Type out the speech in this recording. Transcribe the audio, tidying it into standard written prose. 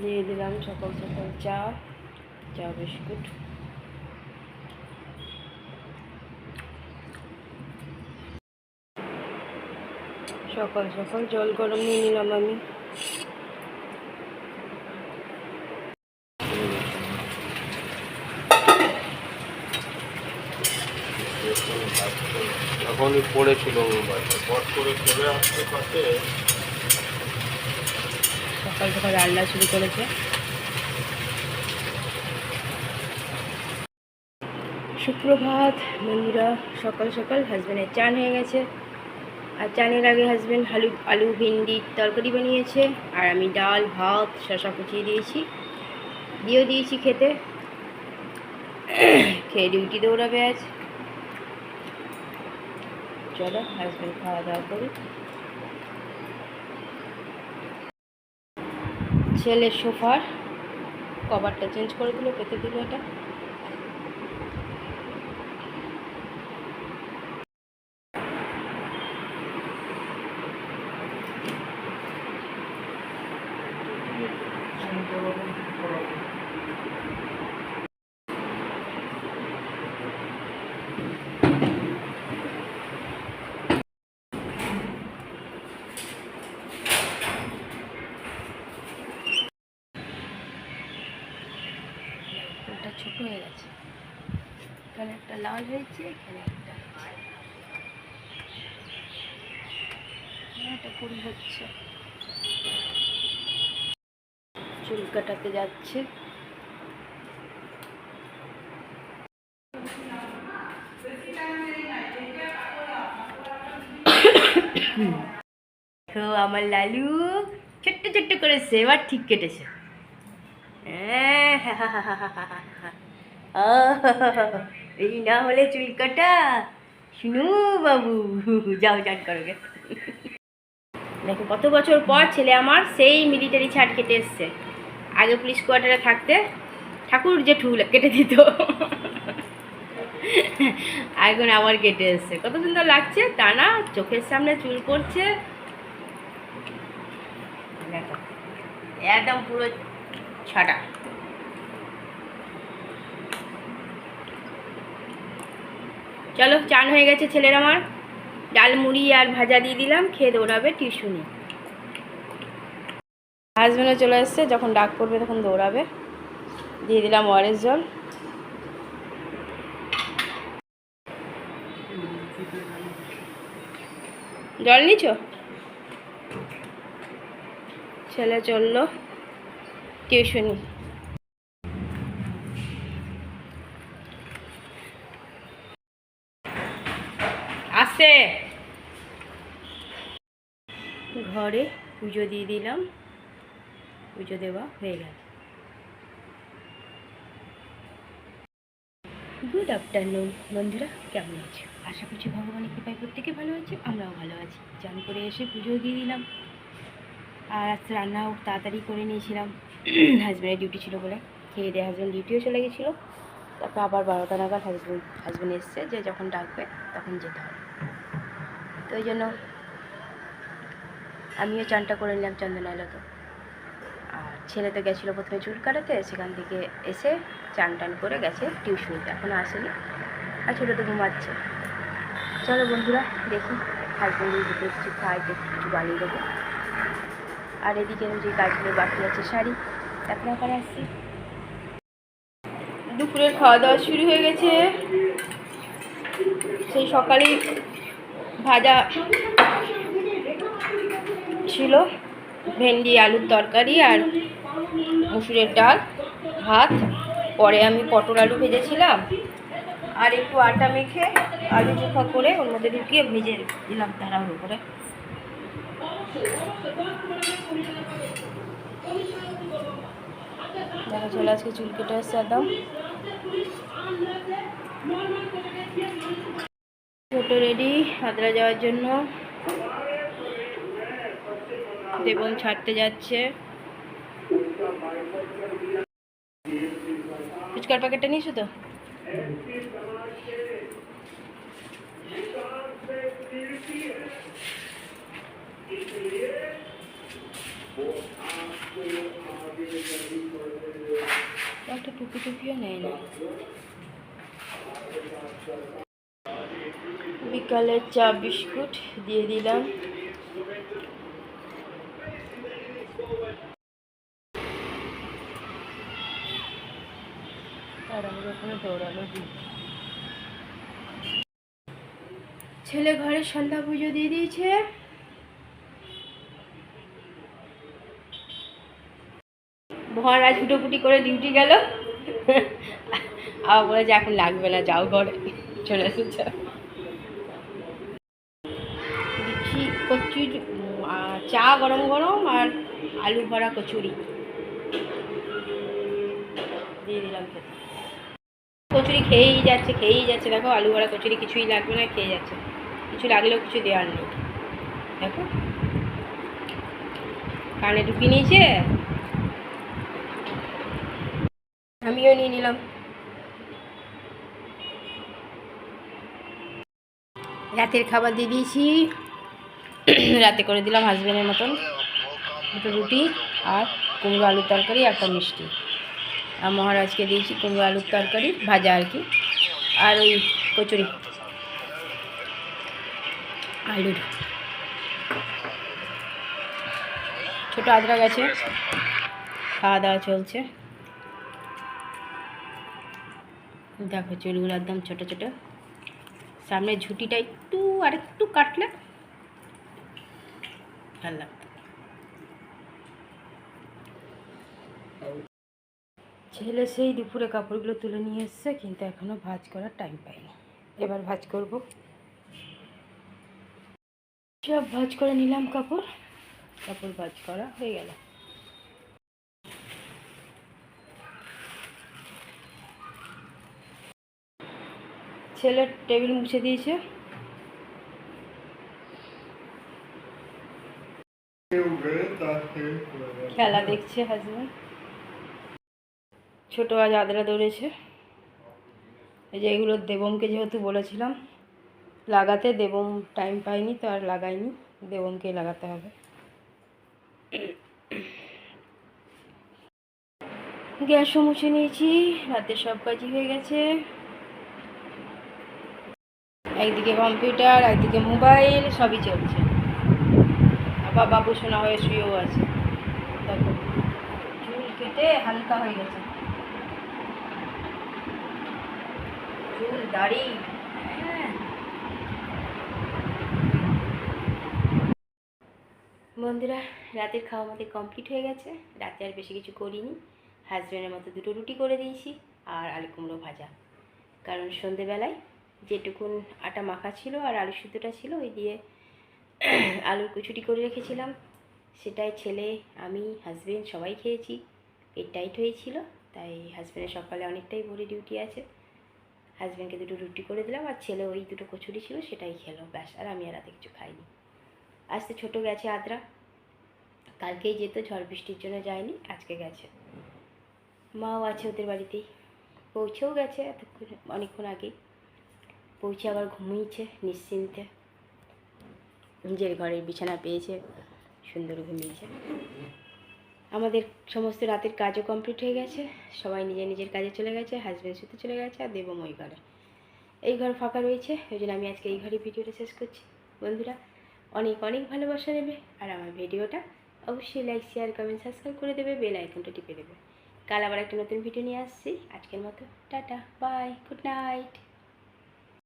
দিয়ে দিলাম সকাল সকাল চা বিস্কুট। সকাল সকাল জল গরম নিয়ে নিলাম আমি। তখনই পড়েছিল পট করে চলে আসতে পারতে। সকাল সকাল রান্না শুরু করেছে। সুপ্রভাত বন্ধুরা, সকাল সকাল হাজব্যান্ডের চান হয়ে গেছে। আর চানের আগে হাজব্যান্ড আলু ভিন্ডির তরকারি বানিয়েছে, আর আমি ডাল ভাত শসা কুচিয়ে দিয়েছি খেতে। খেয়ে ডিউটি দৌড়াবে আজ। চলো হাজব্যান্ড খাওয়া দাওয়া করুক। ছেলের সোফার কভারটা চেঞ্জ করে দিল, পেতে দিল এটা। এটা ছোট হয়ে গেছে, এখানে একটা লাল হয়েছে, এখানে একটা এটা কুড়ি হচ্ছে। চুল কাটাতে যাচ্ছে। তো আমার লালু ছোট্ট ছোট্ট করেছে, এবার ঠিক কেটেছে। এই না হলে চুল কাটা শুনু বাবু, যাও চান করো। দেখো কত বছর পর ছেলে আমার সেই মিলিটারি ছাট কেটে এসছে। আগে পুলিশ কোয়ার্টারে থাকতে ঠাকুর জেঠু কেটে দিত, এখন আবার কেটে এসছে। কত সুন্দর লাগছে, টানা চোখের সামনে চুল করছে। দেখো একদম পুরো ছাটা। চলো চান হয়ে গেছে ছেলের আমার। ডাল মুড়ি আর ভাজা দিয়ে দিলাম, খেয়ে দৌড়াবে টিউশনি। হাজব্যান্ডও চলে এসছে, যখন ডাক করবে তখন দৌড়াবে। দিয়ে দিলাম ওআরএস জল। জল নিচ্ছ? ছেলে চললো টিউশনি। আসে ঘরে পুজো দিয়ে দিলাম, পুজো দেওয়া হয়ে গেল। গুড আফটারনুন বন্ধুরা, কেমন আছো? আশা করছি ভগবানের কৃপায় প্রত্যেকে ভালো আছে, আমরাও ভালো আছি। চান করে এসে পুজো দিয়ে দিলাম, আর আজকে রান্নাও তাড়াতাড়ি করে নিয়েছিলাম। হাজব্যান্ডের ডিউটি ছিল বলে খেয়ে দিয়ে হাজব্যান্ড ডিউটিও চলে গেছিলো। তারপর আবার 12টা নাগাদ হাজব্যান্ড এসছে, যে যখন ডাকবে তখন যেতে হবে। তো ওই জন্য আমিও চানটা করে নিলাম চন্দনাইল তো। আর ছেলে তো গেছিলো প্রথমে চুল কাটাতে, সেখান থেকে এসে চান টান করে গেছে টিউশনিতে, এখনও আসেনি। আর ছোটো তো ঘুমাচ্ছে। চলো বন্ধুরা দেখি হাজব্যান্ডের দুটো কিছু খাইতে কিছু বানিয়ে দেবো। আর এদিকে যে কাজগুলো বাকি আছে শাড়ি, এখন ওখানে আসছি। দুপুরের খাওয়া দাওয়া শুরু হয়ে গেছে। সেই সকালেই ভাজা ছিল, ভেন্ডি আলুর তরকারি আর মুসুরের ডাল ভাত। পরে আমি পটল আলু ভেজেছিলাম, আর একটু আটা মেখে আলু চোখা করে ওর মধ্যে ঢুকিয়ে ভেজে দিলাম তাড়াহুড়ো করে। দেখা চলে আজকে চুল কেটে এসছে একদম। ছোটো রেডি আদ্রা যাওয়ার জন্য, দেবন ছাড়তে যাচ্ছে। ফুচকার প্যাকেটটা নিয়েছো তো? টুপি টুপিও নেয় না। বিকালে চা বিস্কুট দিয়ে দিলাম। দৌড়ালো ছেলে ঘরে সন্ধ্যা পুজো দিয়ে দিয়েছে। মহারাজ ফুটোফুটি করে ডিউটি গেল, আবার বলে যে এখন লাগবে না, যাও ঘরে, চলে এসেছে। দিচ্ছি কচুরি, চা গরম গরম আর আলু ভরা কচুরি দিয়ে দিলাম খেতে। কচুরি খেয়েই যাচ্ছে, দেখো আলু ভরা কচুরি, কিছুই লাগবে না, খেয়ে যাচ্ছে। কিছু লাগলেও কিছু দেওয়ার নেই, দেখো কানে ঢুকিয়ে নিয়েছে। আমিও নিয়ে নিলাম। রাতের খাবার দিয়ে দিয়েছি, রাতে করে দিলাম হাজবেন্ডের মতন দুটো রুটি আর কুমড়ো আলুর তরকারি, একটা মিষ্টি। আর মহারাজকে দিয়েছি কুমড়ো আলুর তরকারি ভাজা আর কি, আর ওই কচুরি আলুর। ছোটো আদ্রা গেছে, খাওয়া দাওয়া চলছে। দেখো চুলগুলো একদম ছোটো ছোটো, সামনে ঝুঁটিটা একটু আরেকটু কাটলে ভালো লাগতো। ছেলে সেই দুপুরে কাপড়গুলো তুলে নিয়ে এসছে, কিন্তু এখনও ভাঁজ করার টাইম পাইনি। এবার ভাঁজ করব। সব ভাঁজ করে নিলাম, কাপড় ভাঁজ করা হয়ে গেল। ছেলের টেবিল মুছে দিয়েছে, খেলা দেখছে হাজবেন্ড। ছোটো আজ আদ্রা দৌড়েছে। এই যে এগুলো দেবমকে যেহেতু বলেছিলাম লাগাতে, দেবম টাইম পাইনি তো আর লাগাইনি, দেবমকে লাগাতে হবে। গ্যাসও মুছে নিয়েছি, রাতে সব কাজই হয়ে গেছে। একদিকে কম্পিউটার, একদিকে মোবাইল, সবই চলছে। আবার বাবু শোনা হয়ে শুয়েও আছে। দেখো চুল কেটে হালকা হয়ে গেছে, চুল দাড়ি। বন্ধুরা, রাতের খাওয়া আমাদের কমপ্লিট হয়ে গেছে। রাতে আর বেশি কিছু করিনি, হাজব্যান্ডের মতো দুটো রুটি করে দিয়েছি আর আলু কুমড়ো ভাজা। কারণ সন্ধেবেলায় যেটুকুন আটা মাখা ছিল আর আলু সিদ্ধটা ছিল, ওই দিয়ে আলুর কুচুরি করে রেখেছিলাম, সেটাই ছেলে আমি হাজব্যান্ড সবাই খেয়েছি। পেট টাইট হয়েছিল, তাই হাজব্যান্ডের সকালে অনেকটাই ভোরে ডিউটি আছে, হাজব্যান্ডকে দুটো রুটি করে দিলাম, আর ছেলে ওই দুটো কচুরি ছিল সেটাই খেলো, ব্যাস। আর আমি আর রাতে কিছু খাইনি। আজ তো ছোটো গেছে আদ্রা, কালকেই যেত, ঝড় বৃষ্টির জন্য যায়নি, আজকে গেছে। মাও আছে ওদের বাড়িতেই, পৌঁছেও গেছে এতক্ষণ, অনেকক্ষণ আগেই পৌঁছে আবার ঘুমিয়েছে নিশ্চিন্তে, নিজের ঘরের বিছানা পেয়েছে, সুন্দর ঘুমিয়েছে। আমাদের সমস্ত রাতের কাজও কমপ্লিট হয়ে গেছে, সবাই নিজের নিজের কাজে চলে গেছে, হাজব্যান্ড শুতে চলে গেছে, আর দেবম ওই ঘরে। এই ঘর ফাঁকা রয়েছে, ওই জন্য আমি আজকে এই ঘরে ভিডিওটা শেষ করছি। বন্ধুরা অনেক অনেক ভালোবাসা নেবে, আর আমার ভিডিওটা অবশ্যই লাইক শেয়ার কমেন্ট সাবস্ক্রাইব করে দেবে, বেল আইকনটা টিপে দেবে। কাল আবার একটা নতুন ভিডিও নিয়ে আসছি। আজকের মতো টাটা, বাই, গুড নাইট।